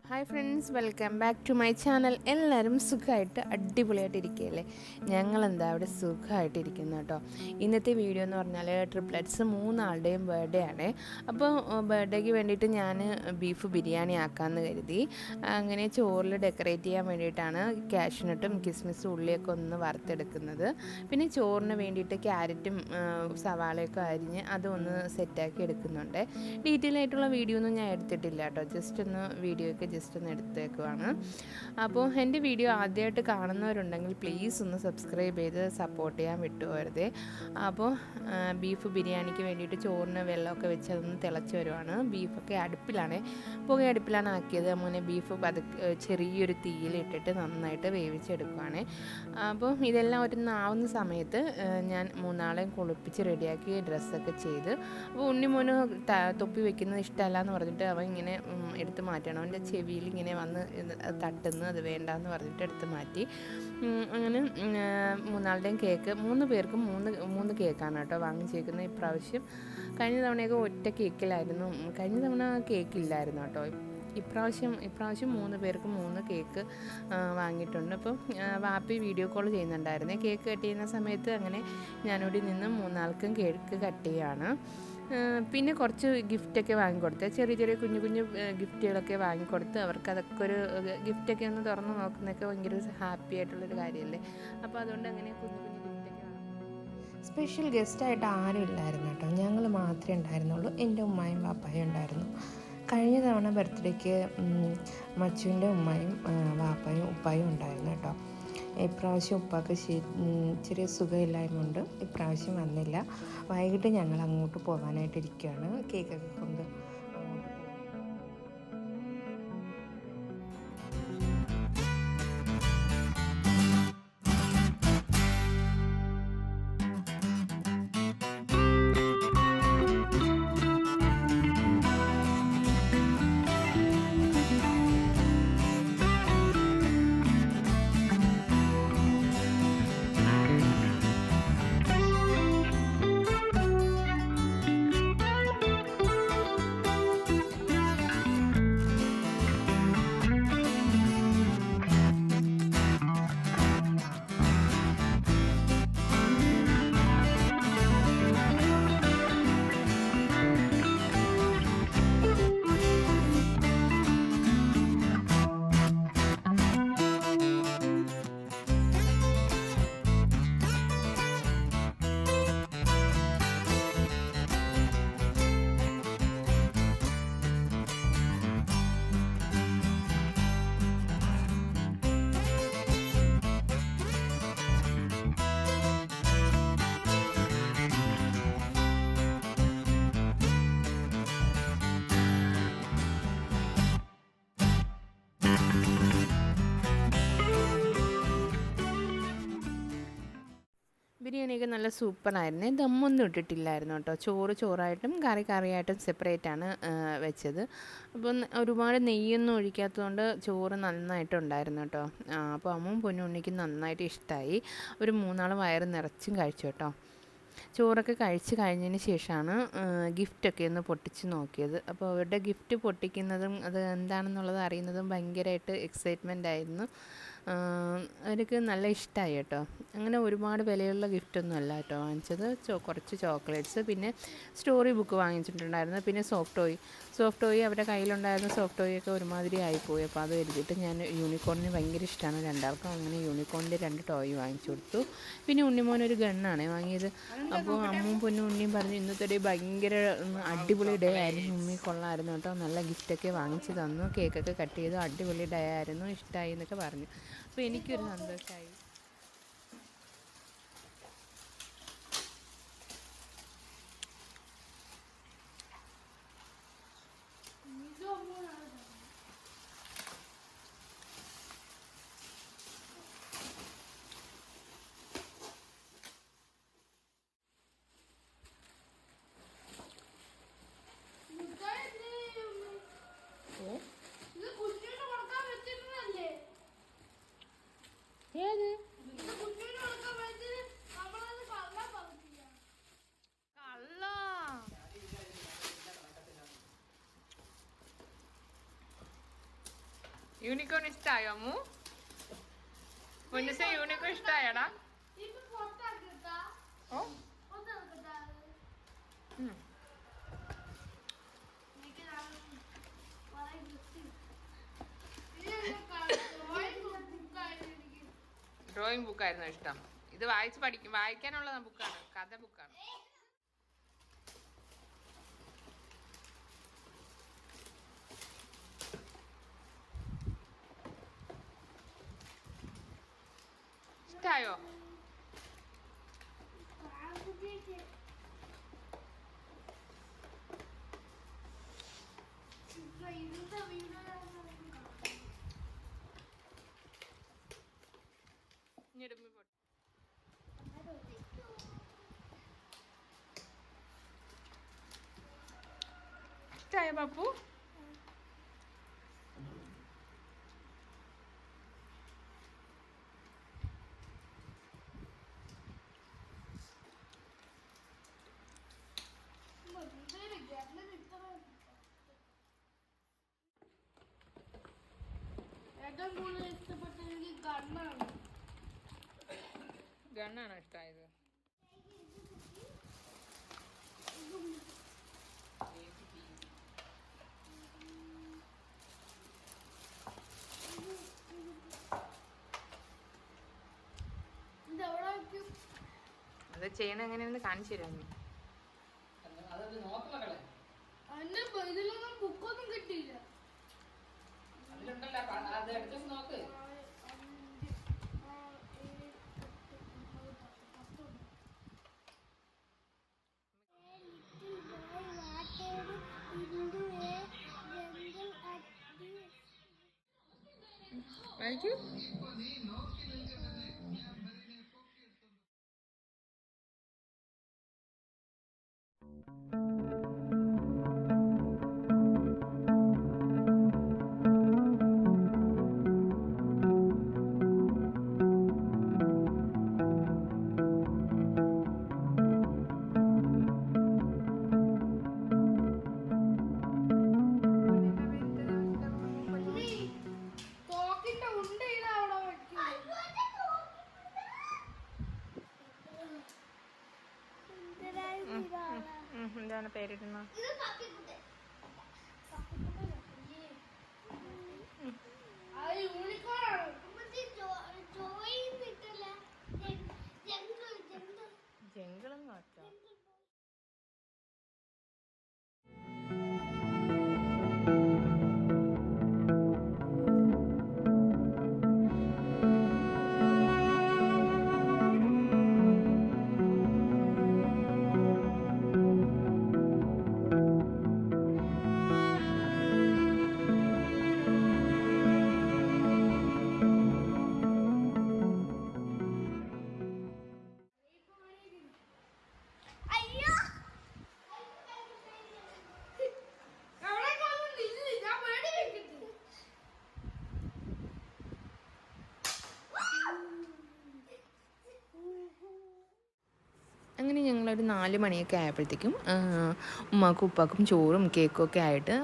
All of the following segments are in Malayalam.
Hi friends, welcome back to my channel. എല്ലാവരും സുഖമായിട്ട് അടിപൊളിയായിട്ട് ഇരിക്കുകയല്ലേ? ഞങ്ങളെന്താ അവിടെ സുഖമായിട്ടിരിക്കുന്നു കേട്ടോ. ഇന്നത്തെ വീഡിയോ എന്ന് പറഞ്ഞാൽ ട്രിപ്ലെറ്റ്സ് 3 ആളുടെയും ബർത്ത്ഡേ ആണ്. അപ്പോൾ ബർത്ത്ഡേക്ക് വേണ്ടിയിട്ട് ഞാൻ ബീഫ് ബിരിയാണി ആക്കാമെന്ന് കരുതി. അങ്ങനെ ചോറിൽ ഡെക്കറേറ്റ് ചെയ്യാൻ വേണ്ടിയിട്ടാണ് കാഷ്നട്ടും കിസ്മിസും ഉള്ളിയൊക്കെ ഒന്ന് വറുത്തെടുക്കുന്നത്. പിന്നെ ചോറിന് വേണ്ടിയിട്ട് ക്യാരറ്റും സവാളയൊക്കെ അരിഞ്ഞ് അതൊന്ന് സെറ്റാക്കി എടുക്കുന്നുണ്ട്. ഡീറ്റെയിൽ ആയിട്ടുള്ള വീഡിയോ ഒന്നും ഞാൻ എടുത്തിട്ടില്ല കേട്ടോ. ജസ്റ്റ് ഒന്ന് വീഡിയോയ്ക്ക് ജസ്റ്റ് ഒന്ന് എടുത്തേക്കുവാണ്. അപ്പോൾ എൻ്റെ വീഡിയോ ആദ്യമായിട്ട് കാണുന്നവരുണ്ടെങ്കിൽ പ്ലീസ് ഒന്ന് സബ്സ്ക്രൈബ് ചെയ്ത് സപ്പോർട്ട് ചെയ്യാൻ വിട്ടുപോകരുതേ. അപ്പോൾ ബീഫ് ബിരിയാണിക്ക് വേണ്ടിയിട്ട് ചോറിന് വെള്ളമൊക്കെ വെച്ച് അതൊന്ന് തിളച്ച് വരുവാണ്. ബീഫൊക്കെ അടുപ്പിലാണ്, പുകയടുപ്പിലാണ് ആക്കിയത്. അങ്ങനെ ബീഫ് ചെറിയൊരു തീയിലിട്ടിട്ട് നന്നായിട്ട് വേവിച്ചെടുക്കുവാണ്. അപ്പോൾ ഇതെല്ലാം ആവുന്ന സമയത്ത് ഞാൻ 3 ആളെയും കുളിപ്പിച്ച് റെഡിയാക്കി ഡ്രസ്സൊക്കെ ചെയ്ത്. അപ്പോൾ ഉണ്ണിമോന് തൊപ്പി വെക്കുന്നത് ഇഷ്ടമല്ല എന്ന് പറഞ്ഞിട്ട് അവൻ ഇങ്ങനെ എടുത്ത് മാറ്റണം. അവൻ്റെ ചെവിയിൽ ഇങ്ങനെ വന്ന് തട്ടുന്നു, അത് വേണ്ടാന്ന് പറഞ്ഞിട്ട് എടുത്ത് മാറ്റി. അങ്ങനെ 3 ആളുടെയും കേക്ക് 3 പേർക്കും 3 കേക്കാണ് കേട്ടോ വാങ്ങിച്ചേക്കുന്നത് ഇപ്രാവശ്യം. കഴിഞ്ഞ തവണയൊക്കെ ഒറ്റ കേക്കിലായിരുന്നു. കഴിഞ്ഞ തവണ കേക്കില്ലായിരുന്നു കേട്ടോ. ഇപ്രാവശ്യം 3 പേർക്ക് 3 കേക്ക് വാങ്ങിയിട്ടുണ്ട്. അപ്പം വാപ്പി വീഡിയോ കോൾ ചെയ്യുന്നുണ്ടായിരുന്നു കേക്ക് കട്ട് ചെയ്യുന്ന സമയത്ത്. അങ്ങനെ ഞാനിവിടെ നിന്ന് 3 ആൾക്കും കേക്ക് കട്ട് ചെയ്യുകയാണ്. പിന്നെ കുറച്ച് ഗിഫ്റ്റൊക്കെ വാങ്ങിക്കൊടുത്ത്, ചെറിയ കുഞ്ഞു ഗിഫ്റ്റുകളൊക്കെ വാങ്ങിക്കൊടുത്ത് അവർക്ക് അതൊക്കെ ഒരു ഗിഫ്റ്റൊക്കെ ഒന്ന് തുറന്ന് നോക്കുന്നതൊക്കെ ഭയങ്കര ഹാപ്പി ആയിട്ടുള്ളൊരു കാര്യമല്ലേ. അപ്പോൾ അതുകൊണ്ട് അങ്ങനെ കുഞ്ഞു ഗിഫ്റ്റൊക്കെ വാങ്ങി. സ്പെഷ്യൽ ഗസ്റ്റായിട്ട് ആരും ഇല്ലായിരുന്നു കേട്ടോ. ഞങ്ങൾ മാത്രമേ ഉണ്ടായിരുന്നുള്ളൂ. എൻ്റെ ഉമ്മായും വാപ്പായും ഉണ്ടായിരുന്നു. കഴിഞ്ഞ തവണ ബർത്ത്ഡേക്ക് മച്ചുവിൻ്റെ ഉമ്മായും വാപ്പായും ഉപ്പായും ഉണ്ടായിരുന്നു കേട്ടോ. ഇപ്രാവശ്യം ഉപ്പാക്ക് ചെറിയ സുഖമില്ലായ്മ കൊണ്ട് ഇപ്രാവശ്യം വന്നില്ല. വൈകിട്ട് ഞങ്ങൾ അങ്ങോട്ട് പോകാനായിട്ടിരിക്കുകയാണ്. കേക്കൊക്കെ കൊണ്ട് അങ്ങോട്ട് പോകും. ബിരിയാണിയൊക്കെ നല്ല സൂപ്പറായിരുന്നു. ദമ്മൊന്നും ഇട്ടിട്ടില്ലായിരുന്നു കേട്ടോ. ചോറായിട്ടും കറിയായിട്ടും സെപ്പറേറ്റാണ് വെച്ചത്. അപ്പം ഒരുപാട് നെയ്യൊന്നും ഒഴിക്കാത്തതുകൊണ്ട് ചോറ് നന്നായിട്ടുണ്ടായിരുന്നു കേട്ടോ. അപ്പോൾ അമ്മും പൊന്നുണ്ണിക്കും നന്നായിട്ട് ഇഷ്ടമായി. ഒരു 3 ആൾ വയറ് നിറച്ചും കഴിച്ചു കേട്ടോ. ചോറൊക്കെ കഴിച്ച് കഴിഞ്ഞതിന് ശേഷമാണ് ഗിഫ്റ്റൊക്കെ ഒന്ന് പൊട്ടിച്ച് നോക്കിയത്. അപ്പോൾ അവരുടെ ഗിഫ്റ്റ് പൊട്ടിക്കുന്നതും അത് എന്താണെന്നുള്ളത് അറിയുന്നതും ഭയങ്കരമായിട്ട് എക്സൈറ്റ്മെൻ്റ് ആയിരുന്നു. അവർക്ക് നല്ല ഇഷ്ടമായി കേട്ടോ. അങ്ങനെ ഒരുപാട് വിലയുള്ള ഗിഫ്റ്റൊന്നും അല്ല കേട്ടോ വാങ്ങിച്ചത്. കുറച്ച് ചോക്ലേറ്റ്സ്, പിന്നെ സ്റ്റോറി ബുക്ക് വാങ്ങിച്ചിട്ടുണ്ടായിരുന്നു. പിന്നെ സോഫ്റ്റ് ടോയ് അവരുടെ കയ്യിലുണ്ടായിരുന്ന സോഫ്റ്റ് ടോയൊക്കെ ഒരുമാതിരി ആയിപ്പോയി. അപ്പോൾ അത് എഴുതിയിട്ട് ഞാൻ യൂണിക്കോണിന് ഭയങ്കര ഇഷ്ടമാണ് രണ്ടാൾക്കും. അങ്ങനെ യൂണിക്കോണിൻ്റെ 2 ടോയ് വാങ്ങിച്ചു കൊടുത്തു. പിന്നെ ഉണ്ണിമോനൊരു ഗണ്ണാണ് വാങ്ങിയത്. അപ്പോൾ അമ്മും പൊന്നും ഉണ്ണിയും പറഞ്ഞു ഇന്നത്തെ ഡേ ഭയങ്കര അടിപൊളി ഡേ ആയിരുന്നു, ഉമ്മി കൊള്ളായിരുന്നു കേട്ടോ, നല്ല ഗിഫ്റ്റൊക്കെ വാങ്ങിച്ച് തന്നു, കേക്കൊക്കെ കട്ട് ചെയ്തു, അടിപൊളി ഡേ ആയിരുന്നു, ഇഷ്ടമായി എന്നൊക്കെ പറഞ്ഞു. അപ്പോൾ എനിക്കൊരു സന്തോഷമായി. ഏത് യൂണിക്കോൺ ഇഷ്ടമായോ അമ്മു? മുന്നേ യൂണിക്കോൺ ഇഷ്ടമായടാ? ഓ ഡ്രോയിങ് ബുക്കായിരുന്നു ഇഷ്ടം. ഇത് വായിക്കാനുള്ള ബുക്കാണ്, കഥ ബുക്കാണ്. ഇഷ്ടായോ? ഇഷ്ടായോ ബാപ്പു? ഗണ്ണാണോ ഇഷ്ടമായത്? അത് ചെയ്യണ എങ്ങനെയാണെന്ന് കാണിച്ചു തരാം. ഇതിലൊന്നും ബുക്കൊന്നും കിട്ടിയില്ല. നോക്ക്. വായിക്കൂ. എന്താണ് പേരിടുന്ന? ജംഗിളെന്ന് വെച്ചാ അങ്ങനെ ഞങ്ങളൊരു 4 മണിയൊക്കെ ആയപ്പോഴത്തേക്കും ഉമ്മാക്കും ഉപ്പാക്കും ചോറും കേക്കും ഒക്കെ ആയിട്ട്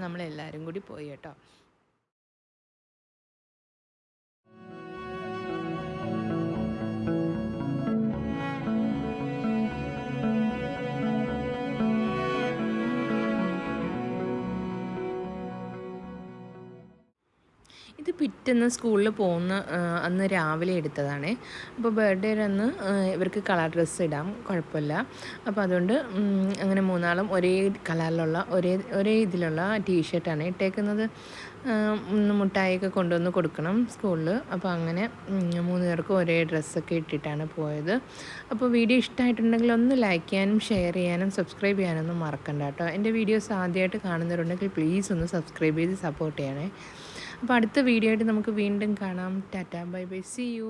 നമ്മളെല്ലാവരും കൂടി പോയി കേട്ടോ. ഇത് പിറ്റേന്ന് സ്കൂളിൽ പോകുന്ന അന്ന് രാവിലെ എടുത്തതാണ്. അപ്പോൾ ബർത്ത്ഡേ അന്ന് ഇവർക്ക് കളർ ഡ്രസ്സ് ഇടാം, കുഴപ്പമില്ല. അപ്പോൾ അതുകൊണ്ട് അങ്ങനെ മൂന്നാളും ഒരേ കളറിലുള്ള ഒരേ ഇതിലുള്ള ടീഷർട്ടാണ് ഇട്ടേക്കുന്നത്. മുട്ടായിയൊക്കെ കൊണ്ടുവന്ന് കൊടുക്കണം സ്കൂളിൽ. അപ്പോൾ അങ്ങനെ 3 പേർക്കും ഒരേ ഡ്രസ്സൊക്കെ ഇട്ടിട്ടാണ് പോയത്. അപ്പോൾ വീഡിയോ ഇഷ്ടമായിട്ടുണ്ടെങ്കിൽ ഒന്ന് ലൈക്ക് ചെയ്യാനും ഷെയർ ചെയ്യാനും സബ്സ്ക്രൈബ് ചെയ്യാനൊന്നും മറക്കണ്ട കേട്ടോ. എൻ്റെ വീഡിയോസ് ആദ്യമായിട്ട് കാണുന്നവരുണ്ടെങ്കിൽ പ്ലീസ് ഒന്ന് സബ്സ്ക്രൈബ് ചെയ്ത് സപ്പോർട്ട് ചെയ്യണേ. അപ്പോൾ അടുത്ത വീഡിയോ ആയിട്ട് നമുക്ക് വീണ്ടും കാണാം. Tata bye bye, see U.